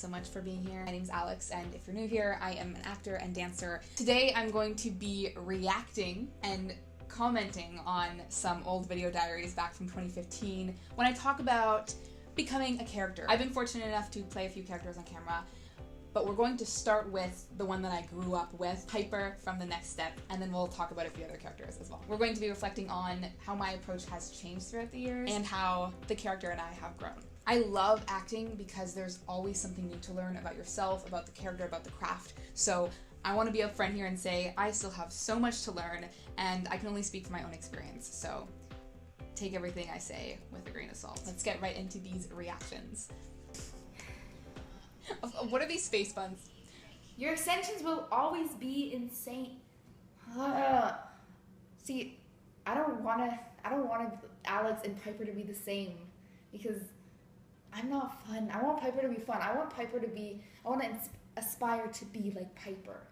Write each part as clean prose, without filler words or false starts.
so much for being here. My name's Alex, and if you're new here, I am an actor and dancer. Today I'm going to be reacting and commenting on some old video diaries back from 2015 when I talk about becoming a character. I've been fortunate enough to play a few characters on camera, but we're going to start with the one that I grew up with, Piper from The Next Step, and then we'll talk about a few other characters as well. We're going to be reflecting on how my approach has changed throughout the years and how the character and I have grown. I love acting because there's always something new to learn about yourself, about the character, about the craft. So I want to be upfront here and say I still have so much to learn, and I can only speak from my own experience. So take everything I say with a grain of salt. Let's get right into these reactions. What are these face buns? Your extensions will always be insane. See, I don't want Alex and Piper to be the same because I'm not fun. I want Piper to be fun. I want to aspire to be like Piper.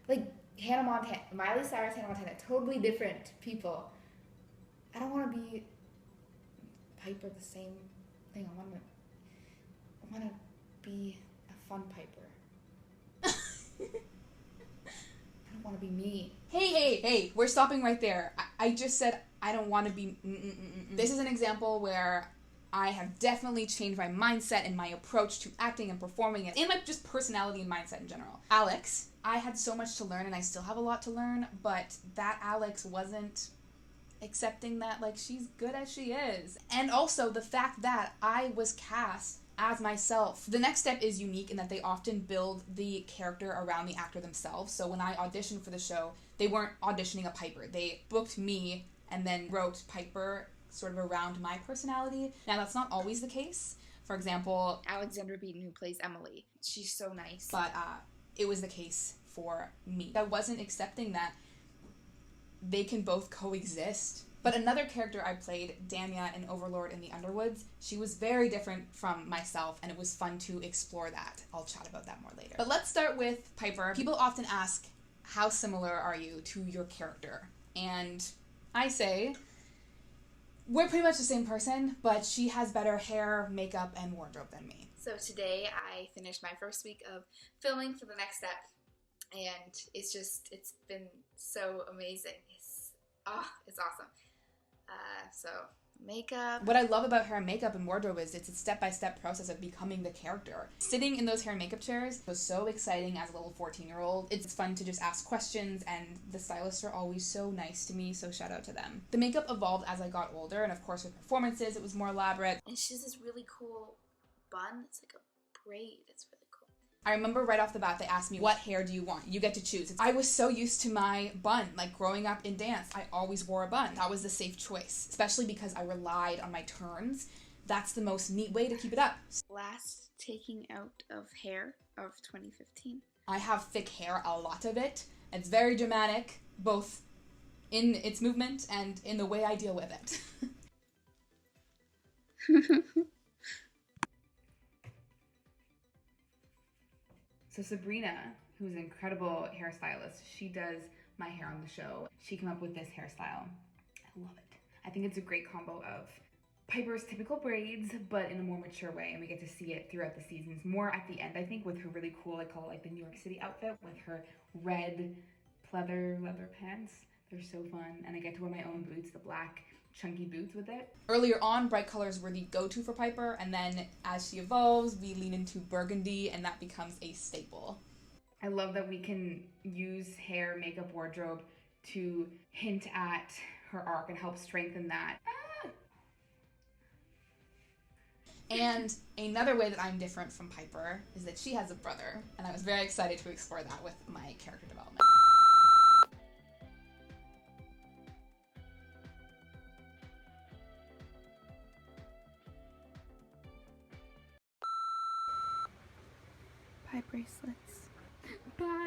Like Hannah Montana, Miley Cyrus, Hannah Montana, totally different people. I don't want to be Piper the same thing. I want to be a fun Piper. I don't want to be me. Hey, we're stopping right there. I just said I don't want to be This is an example where I have definitely changed my mindset and my approach to acting and performing it, and my just personality and mindset in general. Alex, I had so much to learn and I still have a lot to learn, but that Alex wasn't accepting that like she's good as she is. And also the fact that I was cast as myself. The Next Step is unique in that they often build the character around the actor themselves. So when I auditioned for the show, they weren't auditioning a Piper. They booked me and then wrote Piper sort of around my personality. Now that's not always the case. For example, Alexandra Beaton, who plays Emily. She's so nice. But it was the case for me. I wasn't accepting that they can both coexist. But another character I played, Danya in Overlord in the Underwoods, she was very different from myself, and it was fun to explore that. I'll chat about that more later. But let's start with Piper. People often ask, how similar are you to your character? And I say, we're pretty much the same person, but she has better hair, makeup, and wardrobe than me. So today I finished my first week of filming for The Next Step, and it's been so amazing. It's awesome. So makeup. What I love about hair and makeup and wardrobe is it's a step-by-step process of becoming the character. Sitting in those hair and makeup chairs was so exciting as a little 14-year-old. It's fun to just ask questions, and the stylists are always so nice to me, so shout out to them. The makeup evolved as I got older, and of course with performances it was more elaborate. And she has this really cool bun. It's like a braid. It's really cool. I remember right off the bat they asked me, what hair do you want? You get to choose. I was so used to my bun. Like growing up in dance, I always wore a bun. That was the safe choice, especially because I relied on my turns. That's the most neat way to keep it up. Last taking out of hair of 2015. I have thick hair, a lot of it. It's very dramatic, both in its movement and in the way I deal with it. So Sabrina, who's an incredible hairstylist, she does my hair on the show. She came up with this hairstyle. I love it. I think it's a great combo of Piper's typical braids, but in a more mature way, and we get to see it throughout the seasons. More at the end, I think, with her really cool, I call it like the New York City outfit, with her red leather pants. They're so fun, and I get to wear my own boots, the black chunky boots with it. Earlier on, bright colors were the go-to for Piper, and then as she evolves, we lean into burgundy, and that becomes a staple. I love that we can use hair, makeup, wardrobe to hint at her arc and help strengthen that. And another way that I'm different from Piper is that she has a brother, and I was very excited to explore that with my character development. Pie bracelets. Bye.